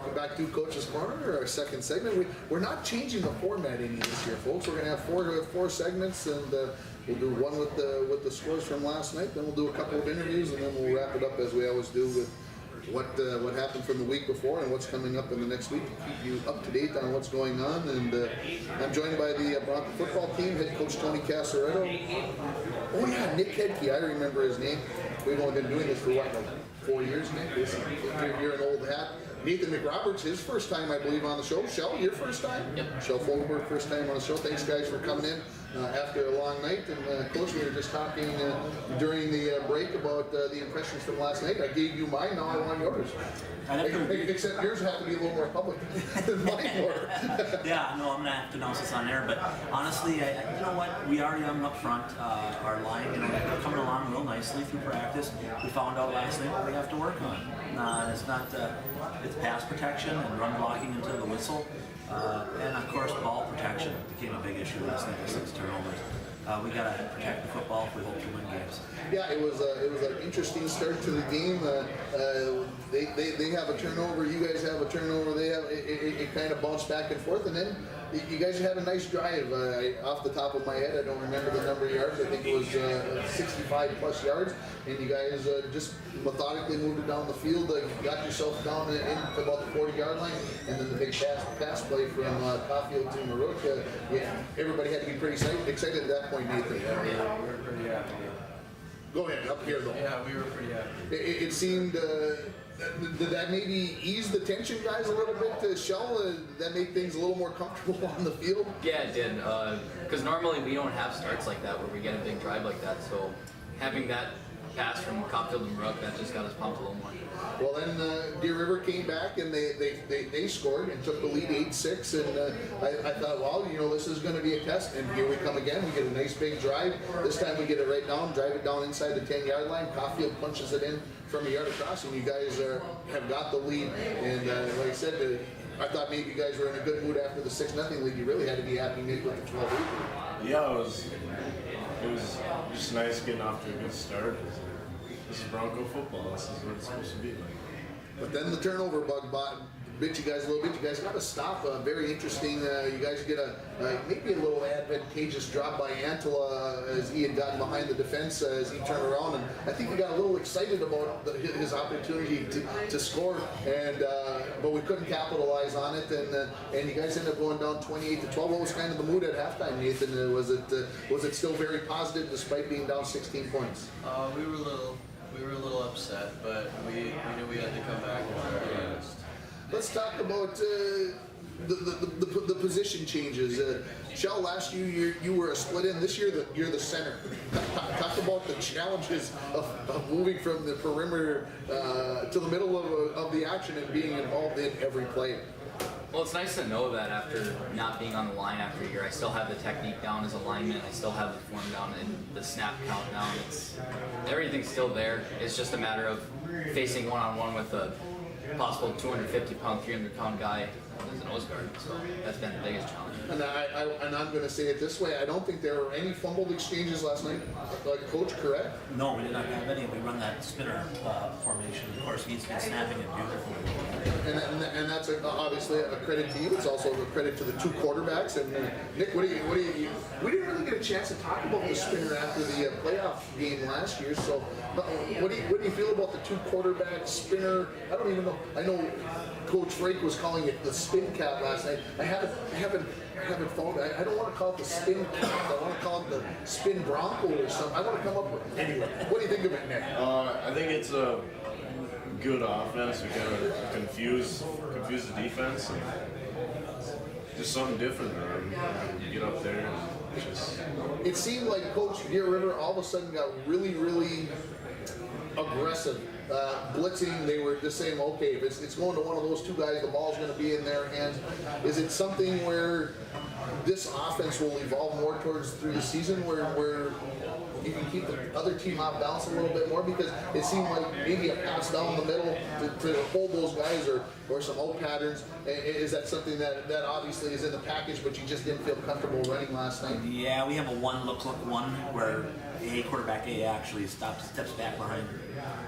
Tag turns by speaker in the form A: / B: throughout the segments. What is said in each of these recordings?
A: Welcome back to Coach's Corner, our second segment. We're not changing the format any this year, folks. We're going to have four segments, and we'll do one with the scores from last night. Then we'll do a couple of interviews, and then we'll wrap it up as we always do with what happened from the week before and what's coming up in the next week to keep you up to date on what's going on. And I'm joined by the Bronco football team, head coach Tony Casaretto. Oh yeah, Nick Hedke, I remember his name. We've only been doing this for what, like 4 years, Nick? You're an old hat. Nathan McRoberts, his first time, I believe, on the show. Shell, your first time?
B: Yep.
A: Shell Fogelberg, first time on the show. Thanks, guys, for coming in after a long night. And, Coach, we were just talking during the break about the impressions from last night. I gave you mine, now I want yours. Except yours have to be a little more public than mine were.
B: Yeah, no, I'm going to have to announce this on air, but honestly, you know what, we already have them up front, our line, they're coming along real nicely through practice. We found out last night what we have to work on. It's not, it's pass protection and run blocking until the whistle, and of course ball protection became a big issue last night with 6 turnovers. We got to protect the football if we hope to win games.
A: Yeah, it was an interesting start to the game. They have a turnover, you guys have a turnover. They have it kind of bounced back and forth, and then you guys had a nice drive. Off the top of my head, I don't remember the number of yards. I think it was 65 plus yards, and you guys just methodically moved it down the field. Got yourself down into about the 40-yard line, and then the big pass play from Caulfield to Marook. Everybody had to be pretty excited at that point, Nathan.
C: Yeah, we were pretty happy.
A: Go ahead, up here though.
C: Yeah, we were pretty happy.
A: It seemed, did that maybe ease the tension, guys, a little bit to Shell? That made things a little more comfortable on the field?
D: Yeah, it did. Because normally we don't have starts like that where we get a big drive like that. So having that pass from Caulfield and Marook, that just got us pumped a little more.
A: Well, then Deer River came back and they scored and took the lead 8-6, and I thought, well, you know, this is going to be a test, and here we come again. We get a nice big drive. This time we get it right down, drive it down inside the 10-yard line. Caulfield punches it in from a yard across, and you guys have got the lead. And like I said, I thought maybe you guys were in a good mood after the 6-0 lead. You really had to be happy maybe with the 12-8.
E: Yeah, it was just nice getting off to a good start. This is Bronco football. This is what it's supposed to be like.
A: But then the turnover bug bit you guys a little bit. You guys got to stop. Very interesting. You guys get maybe a little advantageous drop by Antela as he had gotten behind the defense as he turned around, and I think he got a little excited about his opportunity to score, and but we couldn't capitalize on it, and you guys ended up going down 28-12. What was kind of the mood at halftime, Nathan? Was it still very positive despite being down 16 points?
C: We were a little upset, but we knew we had to come back and try our best.
A: Let's talk about the position changes. Shell, last year you were a split in. This year you're the center. Talk about the challenges of moving from the perimeter to the middle of the action and being involved in every play.
D: Well, it's nice to know that after not being on the line after a year, I still have the technique down as a lineman. I still have the form down and the snap count down. Everything's still there. It's just a matter of facing one-on-one with a possible 250-pound, 300-pound guy as a nose guard. So that's been the biggest challenge.
A: And I'm going to say it this way: I don't think there were any fumbled exchanges last night. Like Coach, correct?
B: No, we did not have any. We run that spinner formation. Of course, he's been snapping it beautifully.
A: And that's obviously a credit to you. It's also a credit to the two quarterbacks. And Nick, what do you? We didn't really get a chance to talk about the spinner after the playoff game last year. So, what do you feel about the two quarterback spinner? I don't even know. I know Coach Frake was calling it the spin cat last night. I haven't found. I don't want to call it the spin cat. I want to call it the spin bronco or something. I want to come up with anyway. What do you think of it, Nick?
E: I think it's a good offense. We gotta confuse the defense. And just something different. Get up there and just.
A: It seemed like Coach Deer River all of a sudden got really, really aggressive. Blitzing, they were just saying, okay, if it's going to one of those two guys, the ball's going to be in their hands. Is it something where this offense will evolve more towards through the season where you can keep the other team off balance a little bit more? Because it seemed like maybe a pass down the middle to hold those guys or some out patterns. Is that something that obviously is in the package, but you just didn't feel comfortable running last night?
B: Yeah, we have a one-look one where quarterback A actually steps back behind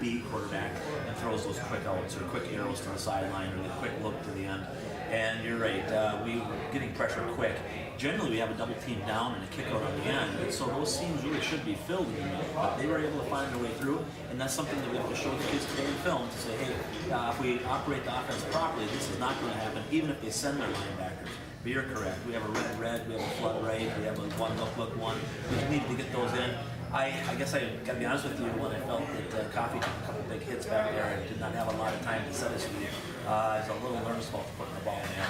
B: B quarterback and throws those quick outs or quick arrows to the sideline or the quick look to the end. And you're right, we were getting pressure quick. Generally, we have a double team down and a kick out on the end, and so those seams really should be filled in the middle. But they were able to find their way through, and that's something that we have to show the kids today in film to say, hey, if we operate the offense properly, this is not going to happen, even if they send their linebackers. But you're correct. We have a red, we have a flood right, we have a one look one. We just need to get those in. I guess I got to be honest with you, when I felt that Coffee took a couple big hits back there and did not have a lot of time to set his feet, I was a little nervous about putting the ball in there.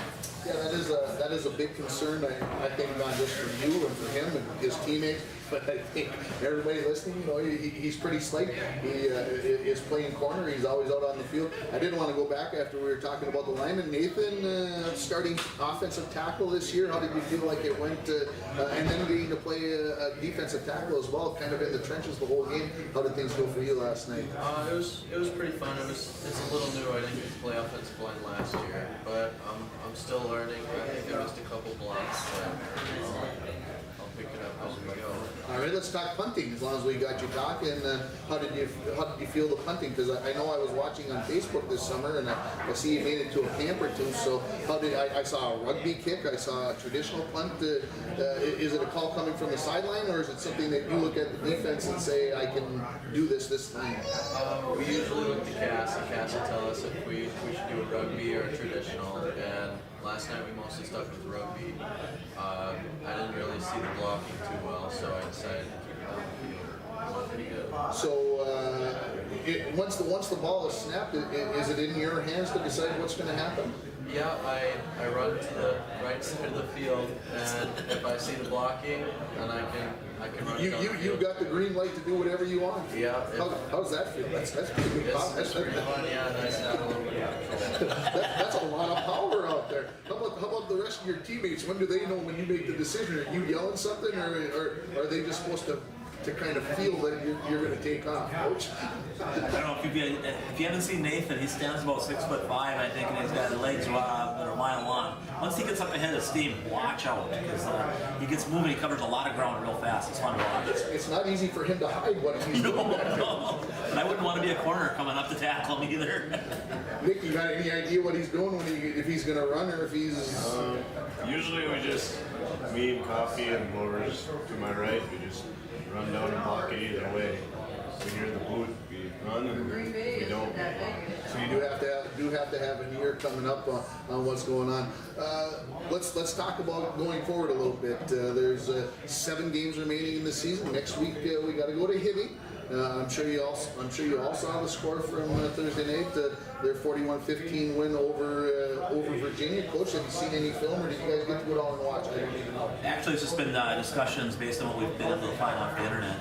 A: Yeah, that is a big concern. I think not just for you and for him and his teammates, but I think everybody listening, he's pretty slick. He is playing corner. He's always out on the field. I didn't want to go back after we were talking about the lineman. Nathan, starting offensive tackle this year. How did you feel like it went? And then getting to play a defensive tackle as well, kind of in the trenches the whole game. How did things go for you last night?
C: It was pretty fun. It's a little new. I didn't get to play offensive line last year, but I'm still learning. I think I missed a couple blocks, but I'll pick it up as we go.
A: All right, let's talk punting. As long as we got you talking, how did you feel the punting? Because I know I was watching on Facebook this summer, and I see you made it to a camp or two. So how did I saw a rugby kick? I saw a traditional punt. Is it a call coming from the sideline, or is it something that you look at the defense and say, I can do this time?
C: We usually look to Cass, and Cass will tell us if we should do a rugby or a traditional. And last night we mostly stuck with rugby. I didn't really see the blocking too well, so I decided to keep it on the field. It went pretty good.
A: So once the ball is snapped, is it in your hands to decide what's going to happen?
C: Yeah, I run to the right side of the field, and if I see the blocking, then I can run down the field.
A: You got the green light to do whatever you want.
C: Yeah.
A: How's that feel? That's pretty good.
C: It's pretty fun, yeah, nice to have a little bit of control.
A: That's a lot of power out there. How about the rest of your teammates? When do they know when you make the decision? Are you yelling something, or are they just supposed to kind of feel that you're going to take off, coach?
B: I don't know if you haven't seen Nathan, he stands about 6'5", I think, and he's got legs that are a mile long. Once he gets up ahead of steam, watch out, because he gets moving, he covers a lot of ground real fast. It's fun to watch.
A: It's not easy for him to hide what he's doing.
B: No. And I wouldn't want to be a corner coming up to tackle him either.
A: Nick, you got any idea what he's doing if he's going to run or if he's?
E: Usually me and Coffee and blowers to my right, we just run down and block it either way. We hear the boot, we run, and we don't.
A: So you do have to have an ear coming up on what's going on. Let's talk about going forward a little bit. There's 7 games remaining in the season. Next week we got to go to Hibby. I'm sure you all saw the score from Thursday night. Their 41-15 win over Virginia. Coach, have you seen any film, or did you guys get to go down and watch? I don't even know.
B: Actually, it's just been discussions based on what we've been able to find off the internet.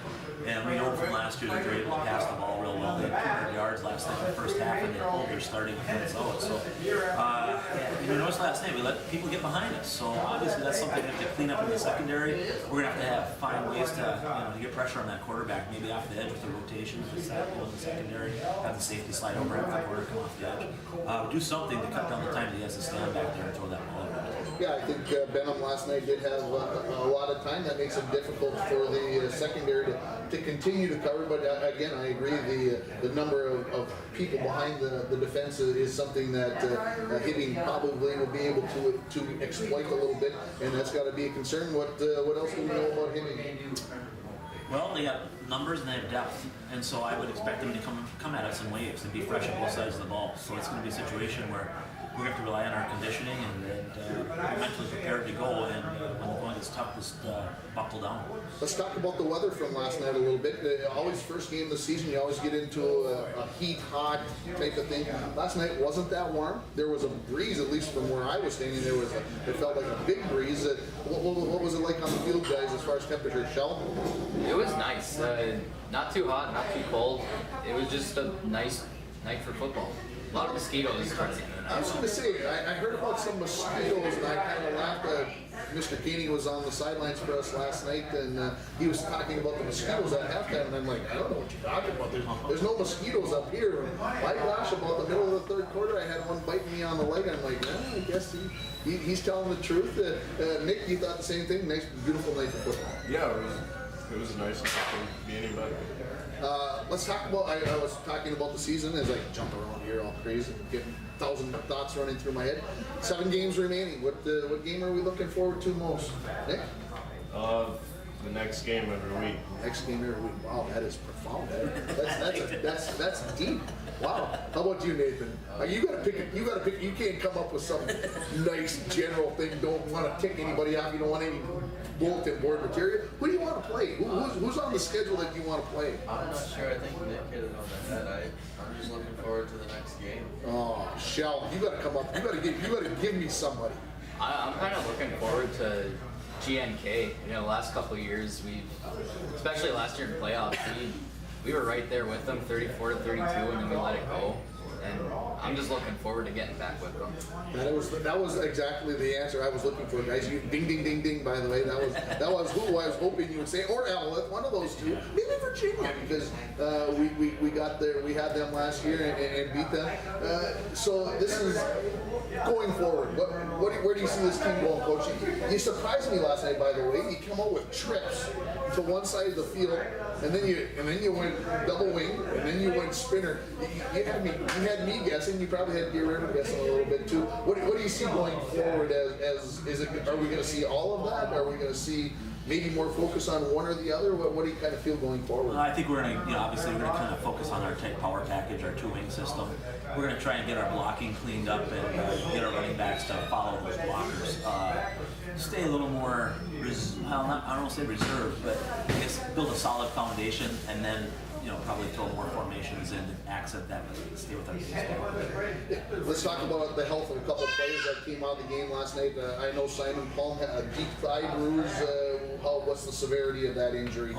B: And we know from last year that they're able to pass the ball real well. They had 200 yards last night in the first half, and they pulled their starting defense out. So, we noticed last night we let people get behind us. So obviously that's something we have to clean up in the secondary. We're gonna have to find ways to get pressure on that quarterback, maybe off the edge with the rotations, with that in the secondary, have the safety slide over, have the quarter come off the edge. Do something to cut down the time that he has to stand back there and throw that ball around.
A: Yeah, I think Benham last night did have a lot of time. That makes it difficult for the secondary to continue to cover. But again, I agree. The number of people behind the defense is something that Hibbing probably will be able to exploit a little bit, and that's got to be a concern. What else do we know about Hibbing?
B: Well, they have numbers and they have depth, and so I would expect them to come at us in waves and be fresh on both sides of the ball. So it's going to be a situation where we're going to have to rely on our conditioning and be mentally prepared to go, and when the going gets tough, just buckle down.
A: Let's talk about the weather from last night a little bit. Always first game of the season, you always get into a heat, hot type of thing. Last night wasn't that warm. There was a breeze, at least from where I was standing. It felt like a big breeze. What was it like on the field, guys, as far as temperature? Shell?
D: It was nice. Not too hot, not too cold. It was just a nice night for football. A lot of mosquitoes towards the end of the night.
A: I was going to say, I heard about some mosquitoes, and I kind of laughed at Mr. Keeney was on the sidelines for us last night, and he was talking about the mosquitoes at halftime, and I'm like, I don't know what you're talking about. There's no mosquitoes up here. And my gosh, about the middle of the third quarter, I had one biting me on the leg. I'm like, I guess he's telling the truth. Nick, you thought the same thing? Nice, beautiful night of football.
E: Yeah, it it was nice to be any better.
A: Let's talk about. I was talking about the season as I jump around here all crazy, getting 1,000 thoughts running through my head. 7 games remaining. What game are we looking forward to most? Nick?
E: The next game every week.
A: Next game every week. Wow, that is profound. That's deep. Wow. How about you, Nathan? You gotta pick. You gotta pick. You can't come up with some nice general thing. Don't want to tick anybody off. You don't want any bulletin board material. Who do you want to play? Who's on the schedule that you want to play?
C: I'm not sure. I think Nick hit it on the head. I'm just looking forward to the next game.
A: Oh, Shell, you gotta come up. You gotta give me somebody.
D: I'm kind of looking forward to GNK. You know, the last couple of years, especially last year in playoffs, we were right there with them, 34-32, and then we let it go. And I'm just looking forward to getting back with them.
A: That was exactly the answer I was looking for, guys. You ding ding ding ding. By the way, that was who I was hoping you would say, or Avalith, one of those two, maybe Virginia, because we got there, we had them last year and beat them. So this is going forward. Where do you see this team going, Coach? You surprised me last night, by the way. You come out with trips to one side of the field, and then you went double wing, and then you went spinner. You had me guessing. You probably had Deer River guessing a little bit too. What do you see going forward? Are we going to see all of that? Are we going to see maybe more focus on one or the other? What do you kind of feel going forward?
B: I think we're going to, obviously we're going to kind of focus on our tight power package, our 2-wing system. We're going to try and get our blocking cleaned up and get our running backs to follow those blockers. Stay a little more, I don't want to say reserved, but I guess build a solid foundation and then, probably throw more formations in and accent that and stay with our baseball.
A: Let's talk about the health of a couple of players that came out of the game last night. I know Simon Palm had a deep thigh bruise. What's the severity of that injury?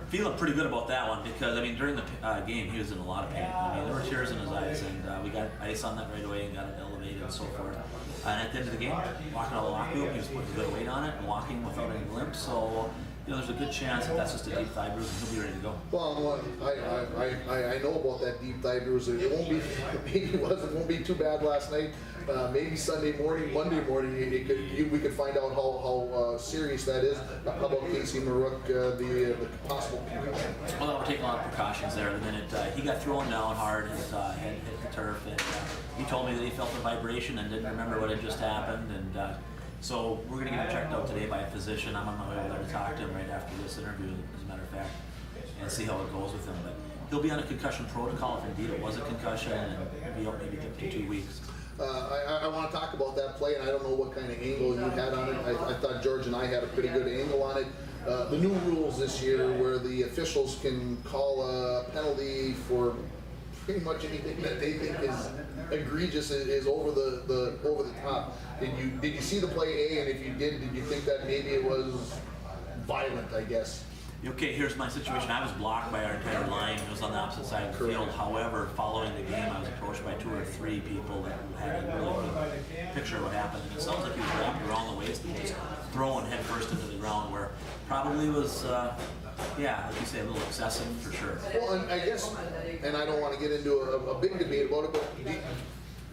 B: Feeling pretty good about that one because, during the game, he was in a lot of pain. There were tears in his eyes, and we got ice on that right away and got it elevated and so forth. And at the end of the game, walking out of the locker room, he was putting a good weight on it and walking without any limp. So, there's a good chance that that's just a deep thigh bruise and he'll be ready to go.
A: Well, I know about that deep thigh bruise. It won't be, maybe it won't be too bad last night. Maybe Sunday morning, Monday morning, we could find out how serious that is. How about Casey Marook, the possible concussion?
B: Well, we're taking a lot of precautions there. The minute he got thrown down hard, his head hit the turf, and he told me that he felt the vibration and didn't remember what had just happened. And so we're going to get him checked out today by a physician. I'm on my way over there to talk to him right after this interview, as a matter of fact, and see how it goes with him. But he'll be on a concussion protocol if indeed it was a concussion, and he'll be out maybe 2 weeks.
A: I want to talk about that play, and I don't know what kind of angle you had on it. I thought George and I had a pretty good angle on it. The new rules this year where the officials can call a penalty for pretty much anything that they think is egregious, is over the top. Did you see the play A, and if you did you think that maybe it was violent, I guess?
B: Okay, here's my situation. I was blocked by our entire line. It was on the opposite side of the field. However, following the game, I was approached by 2 or 3 people that had a really good picture of what happened. And it sounds like he was wrapped around the waist and just thrown head first into the ground, where probably was, like you say, a little excessive for sure.
A: Well, and I guess, and I don't want to get into a big debate about it, but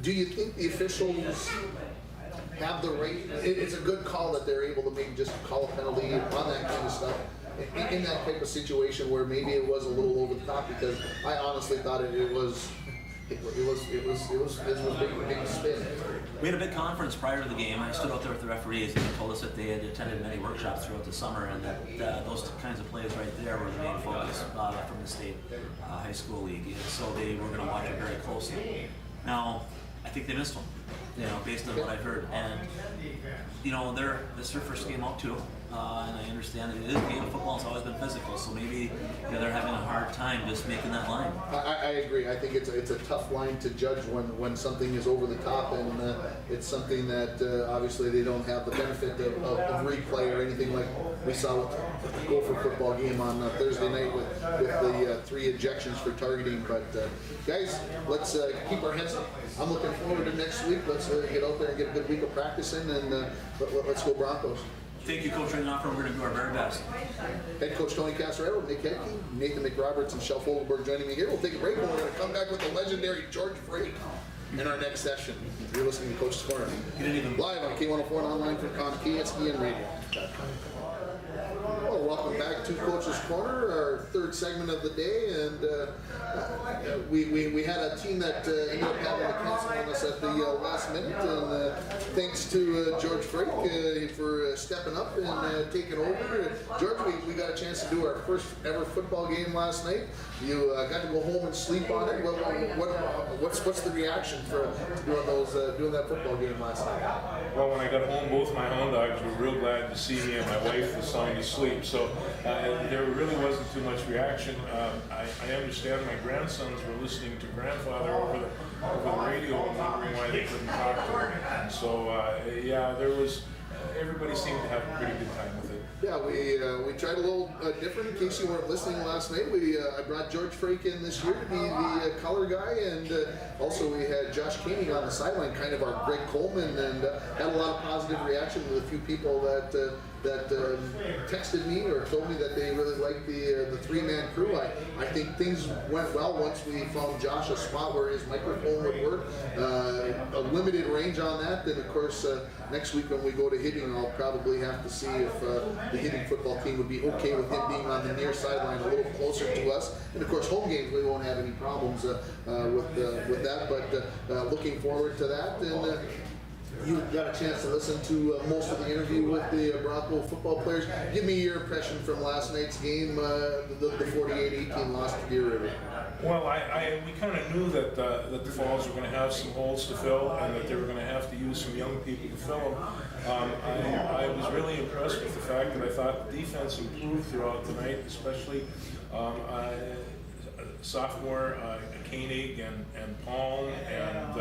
A: do you think the officials have the right? It's a good call that they're able to maybe just call a penalty on that kind of stuff. In that type of situation where maybe it was a little over the top, because I honestly thought it was big spin.
B: We had a big conference prior to the game. I stood out there with the referees, and they told us that they had attended many workshops throughout the summer, and that those kinds of plays right there were the main focus from the state high school league. And so they were going to watch it very closely. Now, I think they missed one, based on what I've heard. And this is their first game out too. And I understand that it is a game of football. It's always been physical, so maybe they're having a hard time just making that line.
A: I agree. I think it's a tough line to judge when something is over the top, and it's something that obviously they don't have the benefit of replay or anything like we saw with the Gopher football game on Thursday night with the 3 ejections for targeting. But guys, let's keep our heads up. I'm looking forward to next week. Let's get out there and get a good week of practicing, and let's go Broncos.
B: Thank you, Coach Ringenhofer. We're going to do our very best.
A: Head Coach Tony Casarello, Nick Hedke, Nathan McRoberts, and Shel Fogelberg joining me here. We'll take a break, and we're going to come back with the legendary George Frake in our next session. You're listening to Coach's Corner. Live on K104 and online from KSEN Radio.com. Well, welcome back to to Coach's Corner, our third segment of the day, and we had a team that ended up having to cancel on us at the last minute, and thanks to George Frake for stepping up and taking over. George, we got a chance to do our first ever football game last night. You got to go home and sleep on it. What's the reaction for doing that football game last night?
F: Well, when I got home, both my hound dogs were real glad to see me, and my wife was sound asleep. So there really wasn't too much reaction. I understand my grandsons were listening to grandfather over the radio and wondering why they couldn't talk to him. So yeah, there was. Everybody seemed to have a pretty good time with it.
A: Yeah, we tried a little different. In case you weren't listening last night, I brought George Frake in this year to be the color guy, and also we had Josh Koenig on the sideline, kind of our Greg Coleman, and had a lot of positive reaction with a few people that texted me or told me that they really liked the three-man crew. I think things went well once we found Josh a spot where his microphone would work. A limited range on that. Then of course next week when we go to Hibbing, I'll probably have to see if the Hibbing football team would be okay with him being on the near sideline a little closer to us. And of course home games we won't have any problems with that. But looking forward to that. And you got a chance to listen to most of the interview with the Bronco football players. Give me your impression from last night's game, the 48-18 loss to Deer River.
F: Well, we kind of knew that the Falls were going to have some holes to fill, and that they were going to have to use some young people to fill them. I was really impressed with the fact that I thought the defense improved throughout the night, especially sophomore Koenig and Palm and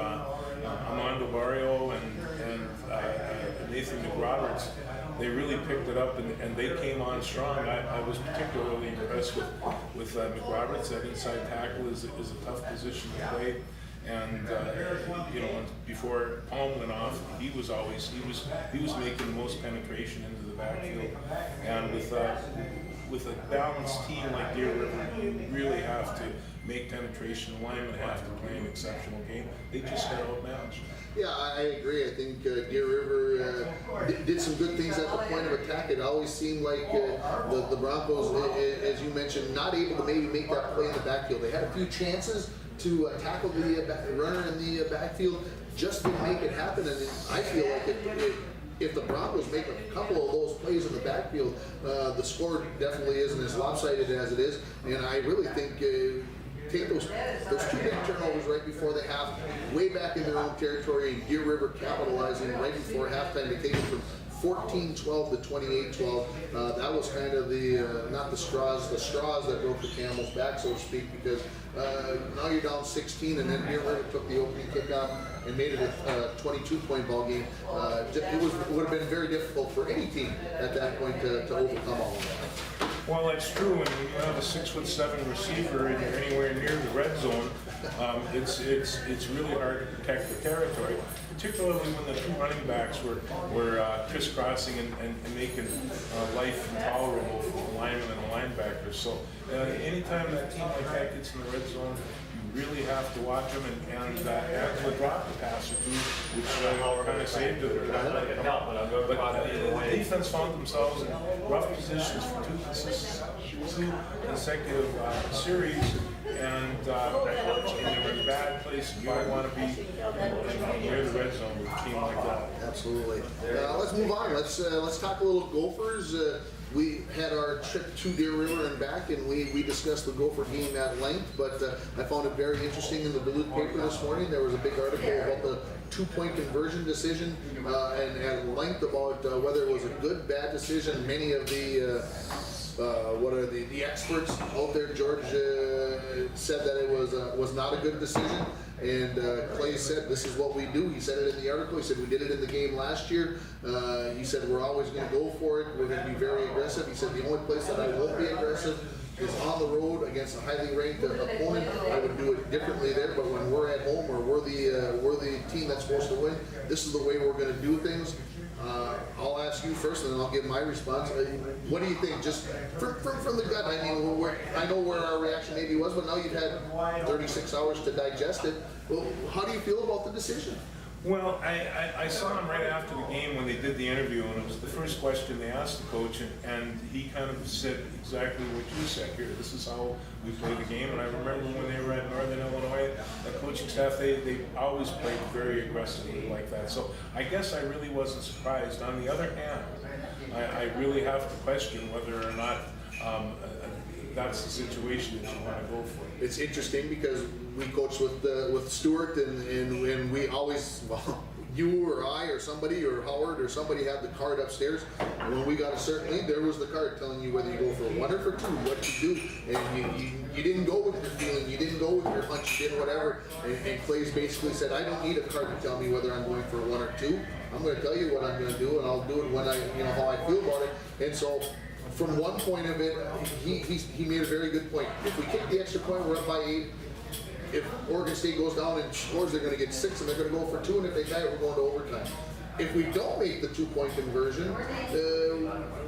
F: Armando Barrio and Nathan McRoberts. They really picked it up and they came on strong. I was particularly impressed with McRoberts. That inside tackle is a tough position to play. And before Palm went off, he was making the most penetration into the backfield. And with a balanced team like Deer River, you really have to make penetration. The linemen have to play an exceptional game. They just got outmatched.
A: Yeah, I agree. I think Deer River did some good things at the point of attack. It always seemed like the Broncos, as you mentioned, not able to maybe make that play in the backfield. They had a few chances to tackle the runner in the backfield, just didn't make it happen. And I feel like if the Broncos make a couple of those plays in the backfield, the score definitely isn't as lopsided as it is. And I really think take those two big turnovers right before the half, way back in their own territory, and Deer River capitalizing right before halftime to take it from 14-12 to 28-12. That was kind of not the straws that broke the camel's back, so to speak, because now you're down 16, and then Deer River took the opening kickoff and made it a 22-point ball game. It would have been very difficult for any team at that point to overcome all of that.
F: Well, that's true, and when you have a 6'7" receiver and you're anywhere near the red zone, it's really hard to protect the territory, particularly when the two running backs were crisscrossing and making life intolerable for the linemen and the linebackers. So anytime that team like that gets in the red zone, you really have to watch them and Angela dropped the pass or two, which kind of saved it. But the defense found themselves in rough positions for two consecutive series, and they were in a bad place. You don't want to be near the red zone with a team like that.
A: Absolutely. Let's move on. Let's talk a little Gophers. We had our trip to Deer River and back, and we discussed the Gopher game at length, but I found it very interesting in the Duluth paper this morning. There was a big article about the two-point conversion decision and at length about whether it was a good, bad decision. Many of the the experts out there, George said that it was not a good decision. And Clay said, this is what we do. He said it in the article. He said, we did it in the game last year. He said, we're always going to go for it. We're going to be very aggressive. He said, the only place that I won't be aggressive is on the road against a highly ranked opponent. I would do it differently there, but when we're at home or we're the team that's supposed to win, this is the way we're going to do things. I'll ask you first, and then I'll give my response. What do you think, just from the gut? I mean, I know where our reaction maybe was, but now you've had 36 hours to digest it. Well, how do you feel about the decision?
F: Well, I saw him right after the game when they did the interview, and it was the first question they asked the coach, and he kind of said exactly what you said here. This is how we play the game, and I remember when they were at Northern Illinois, the coaching staff, they always played very aggressively like that. So I guess I really wasn't surprised. On the other hand, I really have to question whether or not that's the situation that you want to go for.
A: It's interesting because we coached with Stuart, and we always, well, you or I or somebody or Howard or somebody had the card upstairs, and when we got a certain lead, there was the card telling you whether you go for one or for two, what you do, and you didn't go with your feeling, you didn't go with your hunch, you did whatever, and Clay's basically said, I don't need a card to tell me whether I'm going for one or two. I'm going to tell you what I'm going to do, and I'll do it when how I feel about it. And so, from one point of it, he made a very good point. If we kick the extra point, we're up by 8. If Oregon State goes down and scores, they're going to get 6, and they're going to go for 2. And if they tie, we're going to overtime. If we don't make the 2-point conversion,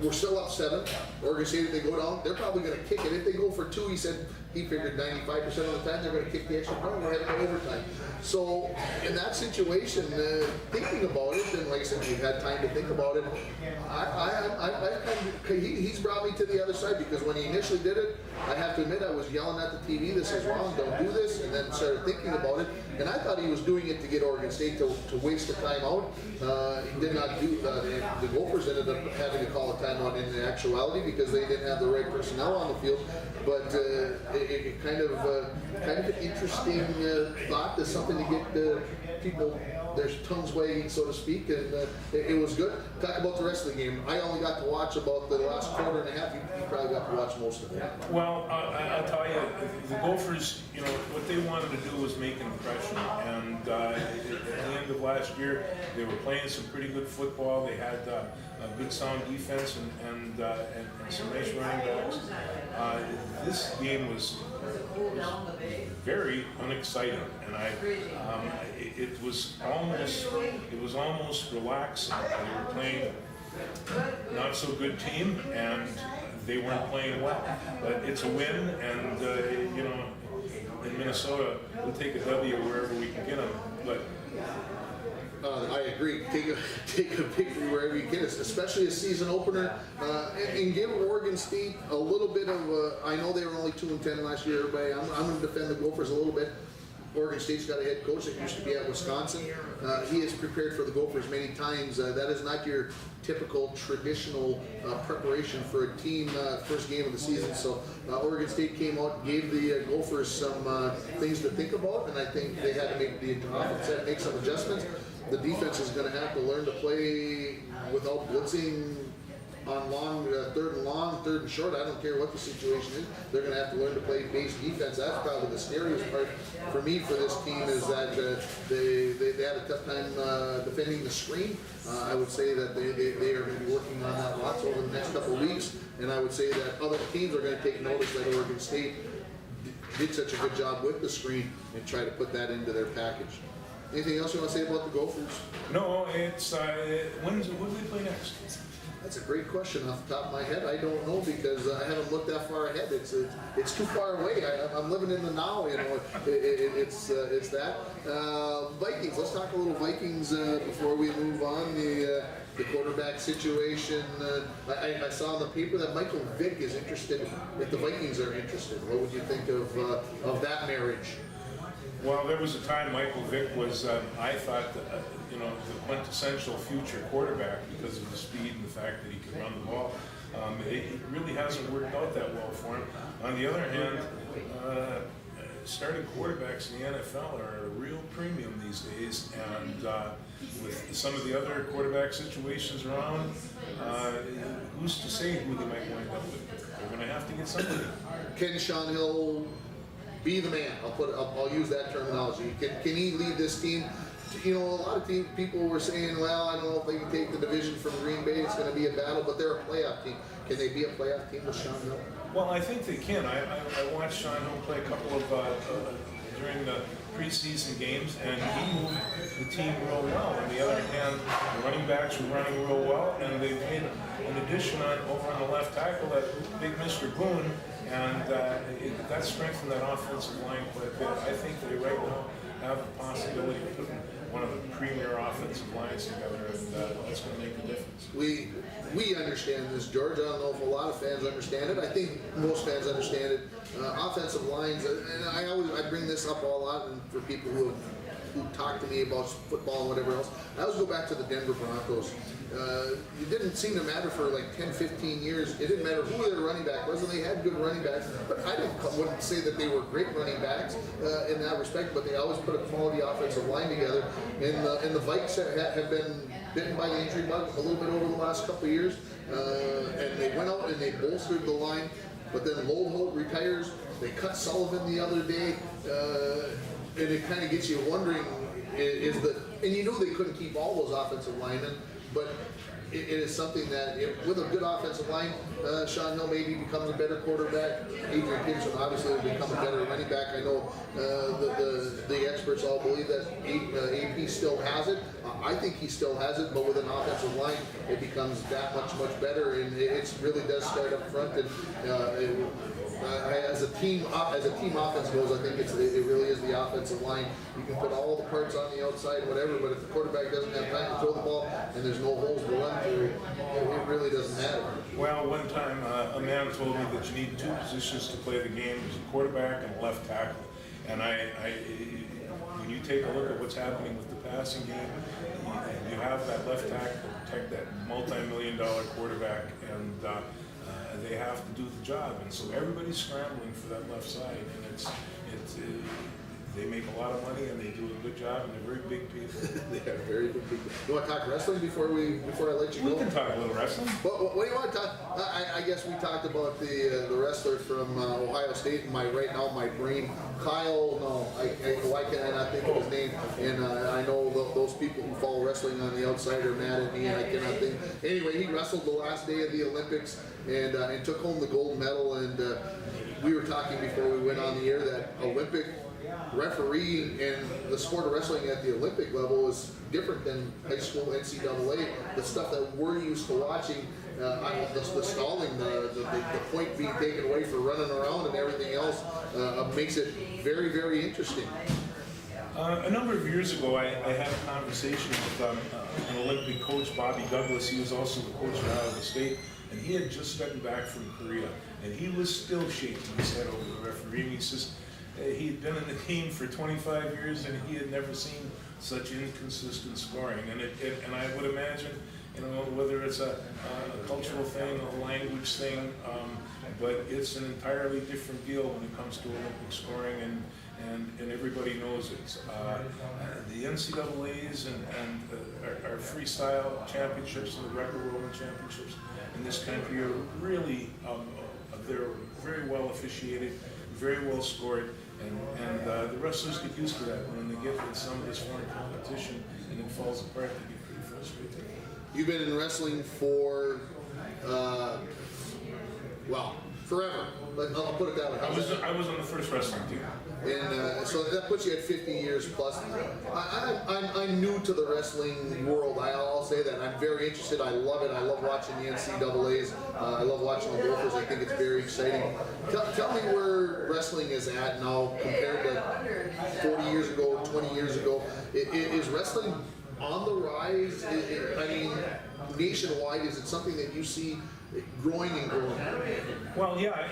A: we're still up 7. Oregon State, if they go down, they're probably going to kick it. If they go for 2, he said he figured 95% of the time they're going to kick the extra point. We're heading to overtime. So in that situation, thinking about it, and like I said, we've had time to think about it. He's brought me to the other side, because when he initially did it, I have to admit I was yelling at the TV, "This is wrong, don't do this," and then started thinking about it. And I thought he was doing it to get Oregon State to waste the timeout. He did not do the Gophers ended up having to call a timeout in actuality because they didn't have the right personnel on the field. But it kind of an interesting thought. There's something to get people their tongues wagging, so to speak, and it was good. Talk about the rest of the game. I only got to watch about the last quarter and a half. You probably got to watch most of it.
F: Well, I'll tell you, the Gophers, what they wanted to do was make an impression. And at the end of last year, they were playing some pretty good football. They had a good sound defense and some nice running backs. This game was very unexciting, and it was almost relaxing. They were playing not so good team, and they weren't playing well. But it's a win, and in Minnesota, we'll take a W wherever we can get them. But
A: I agree. Take a victory wherever you get it, especially a season opener, and give Oregon State a little bit of. I know they were only 2-10 last year, everybody. I'm going to defend the Gophers a little bit. Oregon State's got a head coach that used to be at Wisconsin. He has prepared for the Gophers many times. That is not your typical traditional preparation for a team first game of the season. So Oregon State came out and gave the Gophers some things to think about, and I think they had to make the offense had to make some adjustments. The defense is going to have to learn to play without blitzing on long, third and long, third and short. I don't care what the situation is. They're going to have to learn to play base defense. That's probably the scariest part for me for this team, is that they had a tough time defending the screen. I would say that they are going to be working on that lots over the next couple of weeks, and I would say that other teams are going to take notice that Oregon State did such a good job with the screen and try to put that into their package. Anything else you want to say about the Gophers?
F: no, it's when do they play next?
A: That's a great question. Off the top of my head, I don't know, because I haven't looked that far ahead. It's too far away. I'm living in the now. It's that. Vikings. Let's talk a little Vikings before we move on. The quarterback situation. I saw in the paper that Michael Vick is interested. If the Vikings are interested, what would you think of that marriage?
F: Well, there was a time Michael Vick was, I thought, the quintessential future quarterback because of the speed and the fact that he could run the ball. It really hasn't worked out that well for him. On the other hand, starting quarterbacks in the NFL are a real premium these days, and with some of the other quarterback situations around, who's to say who they might wind up with? They're going to have to get somebody.
A: Can Sean Hill be the man? I'll use that terminology. Can he lead this team? A lot of people were saying, well, I don't know if they can take the division from Green Bay. It's going to be a battle, but they're a playoff team. Can they be a playoff team with Sean Hill?
F: Well, I think they can. I watched Sean Hill play a couple of during the preseason games, and he moved the team real well. On the other hand, the running backs were running real well, and they made an addition over on the left tackle, that big Mr. Boone, and that strengthened that offensive line quite a bit. I think they right now have the possibility of putting one of the premier offensive lines together, and that's going to make a difference.
A: We understand this, George. I don't know if a lot of fans understand it. I think most fans understand it. Offensive lines, and I bring this up a lot, and for people who talk to me about football and whatever else, I always go back to the Denver Broncos. It didn't seem to matter for like 10, 15 years. It didn't matter who their running back was, and they had good running backs. But I wouldn't say that they were great running backs in that respect, but they always put a quality offensive line together. And the Vikes have been bitten by the injury bug a little bit over the last couple of years. And they went out and they bolstered the line. But then Loholt retires. They cut Sullivan the other day. And it kind of gets you wondering, and you know they couldn't keep all those offensive linemen, but it is something that with a good offensive line, Sean Hill maybe becomes a better quarterback. Adrian Peterson obviously will become a better running back. I know the experts all believe that AP still has it. I think he still has it, but with an offensive line, it becomes that much better, and it really does start up front. And as a team offense goes, I think it really is the offensive line. You can put all the parts on the outside, whatever, but if the quarterback doesn't have time to throw the ball and there's no holes to run through, it really doesn't matter.
F: Well, one time a man told me that you need two positions to play the game: there's a quarterback and a left tackle. And when you take a look at what's happening with the passing game, you have that left tackle to protect that multi-million-dollar quarterback, and they have to do the job. And so everybody's scrambling for that left side, and they make a lot of money and they do a good job, and they're very big people.
A: They are very big people. You want to talk wrestling before I let you go?
F: We can talk a little wrestling.
A: What do you want to talk? I guess we talked about the wrestler from Ohio State. My brain, Kyle. No, why can I not think of his name? And I know those people who follow wrestling on the outside are mad at me, and I cannot think. Anyway, he wrestled the last day of the Olympics and took home the gold medal. And we were talking before we went on the air that Olympic refereeing and the sport of wrestling at the Olympic level is different than high school NCAA. The stuff that we're used to watching, the stalling, the point being taken away for running around and everything else makes it very, very interesting.
F: A number of years ago, I had a conversation with an Olympic coach, Bobby Douglas. He was also the coach at Iowa State, and he had just gotten back from Korea, and he was still shaking his head over the referee. And he says he had been in the game for 25 years, and he had never seen such inconsistent scoring. And I would imagine, whether it's a cultural thing, a language thing, but it's an entirely different deal when it comes to Olympic scoring, and everybody knows it. The NCAAs and our freestyle championships and the Greco-Roman championships in this country are really, they're very well officiated, very well scored, and the wrestlers get used to that. When they get in some of this foreign competition and it falls apart, they get pretty frustrated.
A: You've been in wrestling for, forever. I'll put it that way.
F: I was on the first wrestling team.
A: And so that puts you at 50 years plus. I'm new to the wrestling world. I'll say that. I'm very interested. I love it. I love watching the NCAAs. I love watching the Gophers. I think it's very exciting. Tell me where wrestling is at now compared to 40 years ago, 20 years ago. Is wrestling on the rise? I mean, nationwide, is it something that you see growing and growing?
F: Well, yeah,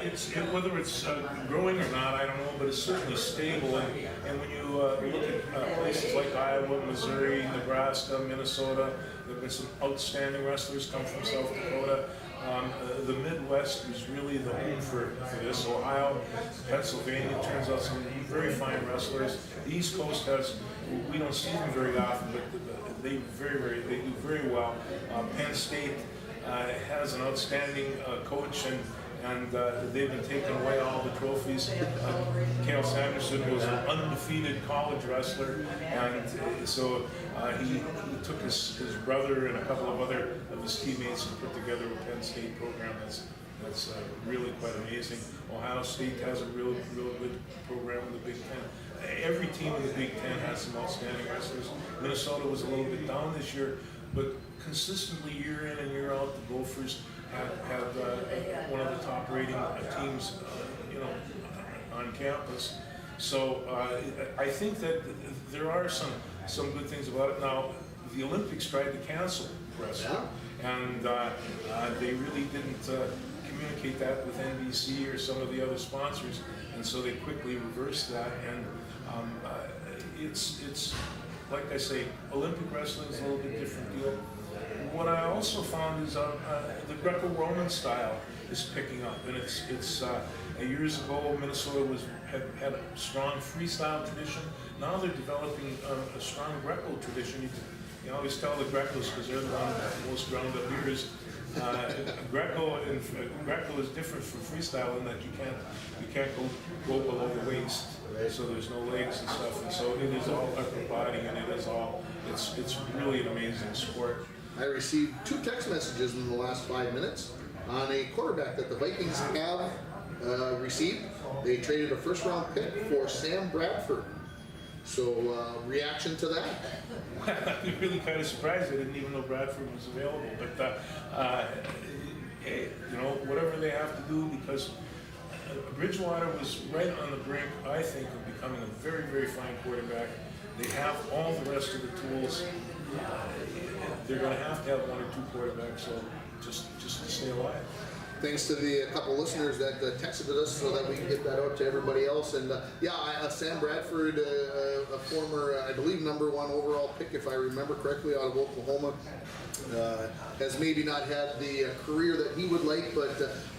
F: whether it's growing or not, I don't know, but it's certainly stable. And when you look at places like Iowa, Missouri, Nebraska, Minnesota, there have been some outstanding wrestlers come from South Dakota. The Midwest is really the home for this. Ohio, Pennsylvania turns out some very fine wrestlers. The East Coast we don't see them very often, but they do very well. Penn State has an outstanding coach, and they've been taking away all the trophies. Cale Sanderson was an undefeated college wrestler, and so he took his brother and a couple of other of his teammates and put together a Penn State program that's really quite amazing. Ohio State has a real good program in the Big Ten. Every team in the Big Ten has some outstanding wrestlers. Minnesota was a little bit down this year, but consistently year in and year out, the Gophers have one of the top rating teams, on campus. So I think that there are some good things about it. Now, the Olympics tried to cancel wrestling, and they really didn't communicate that with NBC or some of the other sponsors, and so they quickly reversed that. And it's like I say, Olympic wrestling is a little bit different deal. What I also found is the Greco-Roman style is picking up, and it's years ago Minnesota had a strong freestyle tradition. Now they're developing a strong Greco tradition. You always tell the Grecos, because they're the one with the most ground up ears. Greco is different from freestyle in that you can't go below the waist, so there's no legs and stuff, and so it is all upper body, and it's really an amazing sport.
A: I received 2 text messages in the last 5 minutes on a quarterback that the Vikings have received. They traded a first-round pick for Sam Bradford. So, reaction to that?
F: I'm really kind of surprised. I didn't even know Bradford was available. But, you know, whatever they have to do, because Bridgewater was right on the brink, I think, of becoming a very, very fine quarterback. They have all the rest of the tools. They're going to have 1 or 2 quarterbacks, so just to stay alive.
A: Thanks to the couple listeners that texted us so that we can get that out to everybody else. And Sam Bradford, a former, I believe, #1 overall pick, if I remember correctly, out of Oklahoma, has maybe not had the career that he would like, but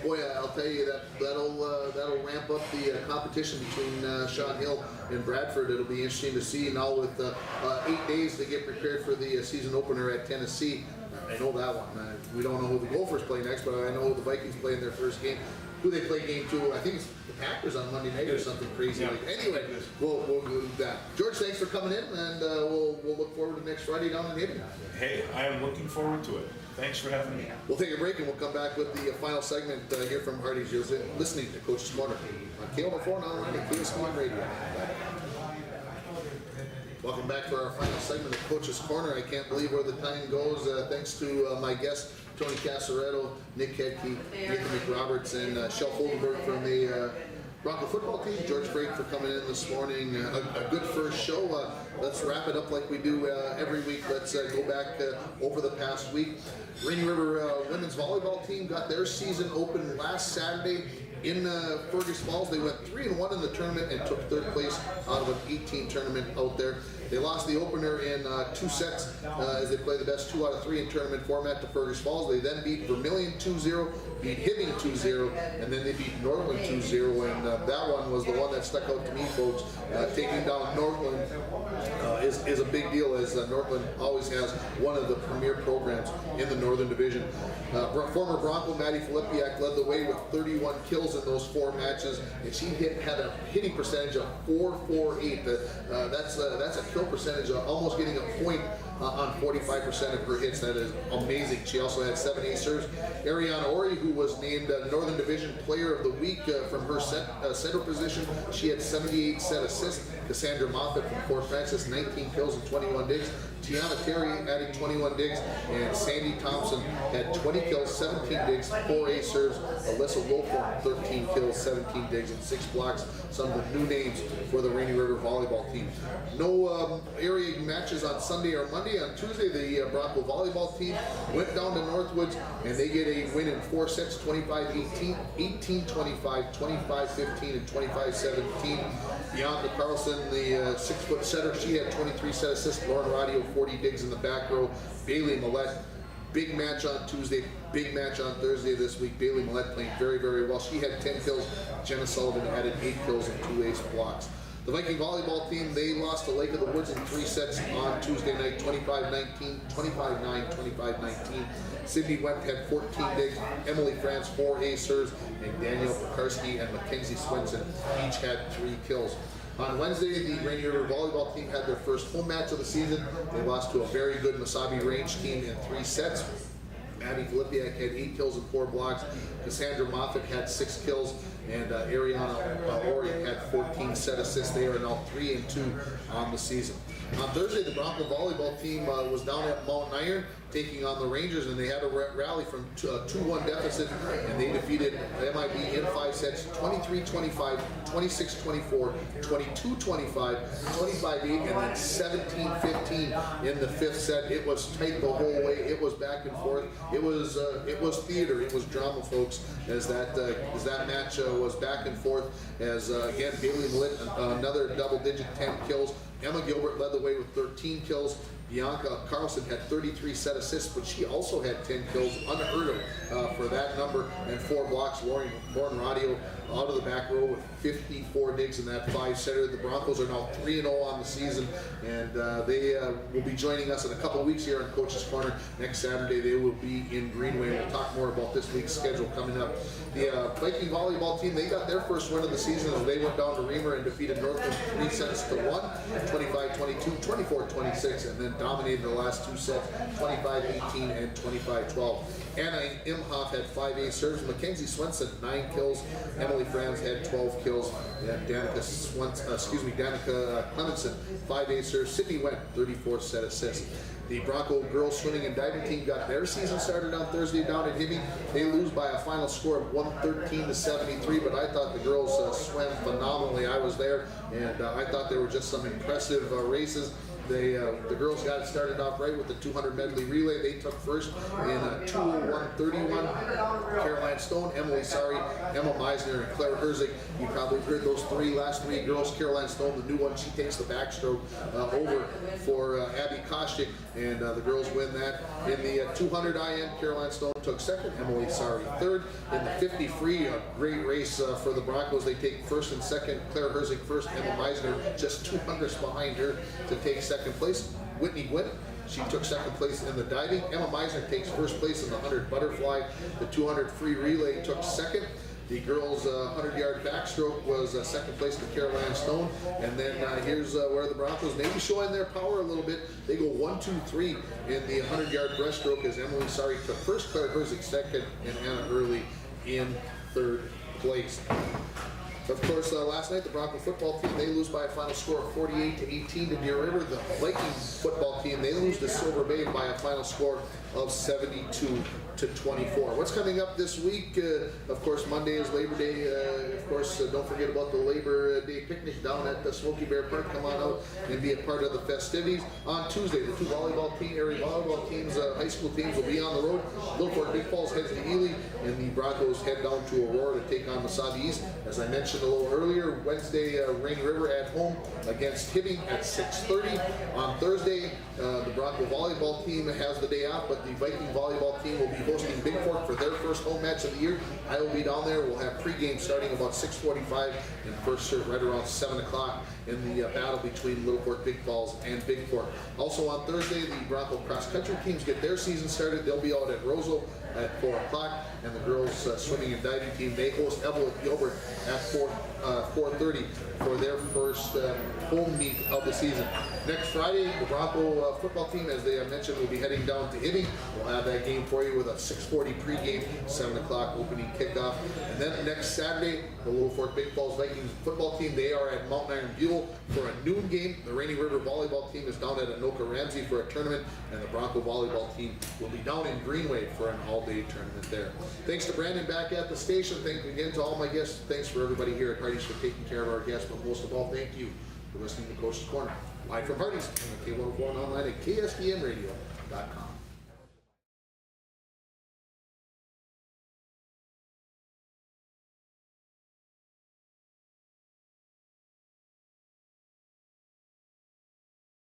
A: boy, I'll tell you that'll ramp up the competition between Sean Hill and Bradford. It'll be interesting to see now with 8 days to get prepared for the season opener at Tennessee. I know that one. We don't know who the Gophers play next, but I know the Vikings play in their first game. Who they play game 2? I think it's the Packers on Monday night or something crazy. Like. Anyway, we'll do that. George, thanks for coming in, and we'll look forward to next Friday down in Hayden.
F: Hey, I am looking forward to it. Thanks for having me.
A: We'll take a break, and we'll come back with the final segment here from Hardy's. You're listening to Coach's Corner on KL4 and online at KSM Radio. Welcome back to our final segment of Coach's Corner. I can't believe where the time goes. Thanks to my guests, Tony Casaretto, Nick Kedke, Nathan McRoberts, and Shel Foldenberg from the Bronco football team. George Brake for coming in this morning. A good first show. Let's wrap it up like we do every week. Let's go back over the past week. Rainy River women's volleyball team got their season open last Saturday in Fergus Falls. They went 3-1 in the tournament and took 3rd place out of an 18 tournament out there. They lost the opener in 2 sets as they play the best 2 out of 3 in tournament format to Fergus Falls. They then beat Vermilion 2-0, beat Hibbing 2-0, and then they beat Northland 2-0. And that one was the one that stuck out to me, folks. Taking down Northland is a big deal, as Northland always has one of the premier programs in the Northern Division. Former Bronco Maddie Filipiak led the way with 31 kills in those 4 matches, and she had a hitting percentage of .448. That's a kill percentage of almost getting a point on 45% of her hits. That is amazing. She also had 7 ace serves. Ariana Ori, who was named Northern Division Player of the Week from her center position, she had 78 set assists. Cassandra Moffat from Fort Francis, 19 kills and 21 digs. Tiana Terry added 21 digs, and Sandy Thompson had 20 kills, 17 digs, 4 ace serves. Alyssa Wolford, 13 kills, 17 digs, and 6 blocks. Some of the new names for the Rainy River volleyball team. No area matches on Sunday or Monday. On Tuesday, the Bronco volleyball team went down to Northwoods, and they get a win in 4 sets, 25-18, 18-25, 25-15, and 25-17. Bianca Carlson, the 6-foot setter, she had 23 set assists. Lauren Radio, 40 digs in the back row. Bailey Millette, big match on Tuesday, big match on Thursday this week. Bailey Millette playing very, very well. She had 10 kills. Jenna Sullivan added 8 kills and 2 ace blocks. The Viking volleyball team, they lost to Lake of the Woods in 3 sets on Tuesday night, 25-19, 25-9, 25-19. Sydney Webb had 14 digs, Emily France 4 ace serves, and Danielle Pekarski and Mackenzie Swenson each had 3 kills. On Wednesday, the Rainy River volleyball team had their first home match of the season. They lost to a very good Mesabi Range team in 3 sets. Maddie Filipiak had 8 kills and 4 blocks. Cassandra Moffat had 6 kills, and Ariana Ori had 14 set assists. They are now 3-2 on the season. On Thursday, the Bronco volleyball team was down at Mountain Iron. taking on the Rangers, and they had a rally from a 2-1 deficit, and they defeated MIB in 5 sets, 23-25, 26-24, 22-25, 25-8, and then 17-15 in the 5th set. It was tight the whole way. It was back and forth. It was theater. It was drama, folks, as that match was back and forth. As again, Bailey Lit another double-digit 10 kills. Emma Gilbert led the way with 13 kills. Bianca Carlson had 33 set assists, but she also had 10 kills, unheard of for that number, and 4 blocks. Lauren Radio out of the back row with 54 digs in that 5-setter. The Broncos are now 3-0 on the season, and they will be joining us in a couple weeks here on Coach's Corner. Next Saturday they will be in Greenway. We'll talk more about this week's schedule coming up. The Viking volleyball team, they got their first win of the season as they went down to Reamer and defeated Northland 3-1, 25-22, 24-26, and then dominated the last 2 sets, 25-18 and 25-12. Anna Imhoff had 5 ace serves. Mackenzie Swenson 9 kills. Emily Franz had 12 kills. And Danica Clemenson 5 ace serves. Sydney Wendt 34 set assists. The Bronco girls swimming and diving team got their season started on Thursday down at Hibbing. They lose by a final score of 113-73, but I thought the girls swam phenomenally. I was there, and I thought there were just some impressive races. The girls got it started off right with the 200 medley relay. They took first in 2:01:31. Caroline Stone, Emily Sari, Emma Meisner, and Claire Herzig. You probably heard those last three girls. Caroline Stone, the new one, she takes the backstroke over for Abby Kostick, and the girls win that. In the 200 IN, Caroline Stone took second, Emily Sari third. In the 50 free, a great race for the Broncos. They take first and second. Claire Herzig first, Emma Meisner just 200ths behind her to take second place. Whitney Witt, she took second place in the diving. Emma Meisner takes first place in the 100 butterfly. The 200 free relay took second. The girls' 100-yard backstroke was second place to Caroline Stone. And then here's where the Broncos maybe showing their power a little bit. They go 1-2-3 in the 100-yard breaststroke as Emily Sari took first, Claire Herzig second, and Anna Early in third place. Of course, last night the Bronco football team, they lose by a final score of 48-18 to Deer River. The Vikings football team, they lose to Silver Bay by a final score of 72-24. What's coming up this week? Of course, Monday is Labor Day. Of course, don't forget about the Labor Day picnic down at the Smoky Bear Park. Come on out and be a part of the festivities. On Tuesday, the 2 volleyball team, area volleyball teams, high school teams will be on the road. Little Fork Big Falls heads to Ely, and the Broncos head down to Aurora to take on Wasabi East. As I mentioned a little earlier, Wednesday, Rainy River at home against Hibbing at 6:30. On Thursday, the Bronco volleyball team has the day off, but the Viking volleyball team will be hosting Big Fork for their first home match of the year. I will be down there. We'll have pregame starting about 6:45 and first serve right around 7 o'clock in the battle between Little Fork Big Falls and Big Fork. Also on Thursday, the Bronco cross country teams get their season started. They'll be out at Roseville at 4 o'clock, and the girls swimming and diving team, they host Evelyn Gilbert at 4:30 for their first home meet of the season. Next Friday, the Bronco football team, as they mentioned, will be heading down to Hibbing. We'll have that game for you with a 6:40 pregame, 7 o'clock opening kickoff. And then next Saturday, the Little Fork Big Falls Vikings football team, they are at Mount Iron Buell for a noon game. The Rainy River volleyball team is down at Anoka Ramsey for a tournament, and the Bronco volleyball team will be down in Greenway for an all-day tournament there. Thanks to Brandon back at the station. Thank you again to all my guests. Thanks for everybody here at Hardee's for taking care of our guests, but most of all, thank you for listening to Coach's Corner. Live from Hardee's on K104 and online at KSDNradio.com.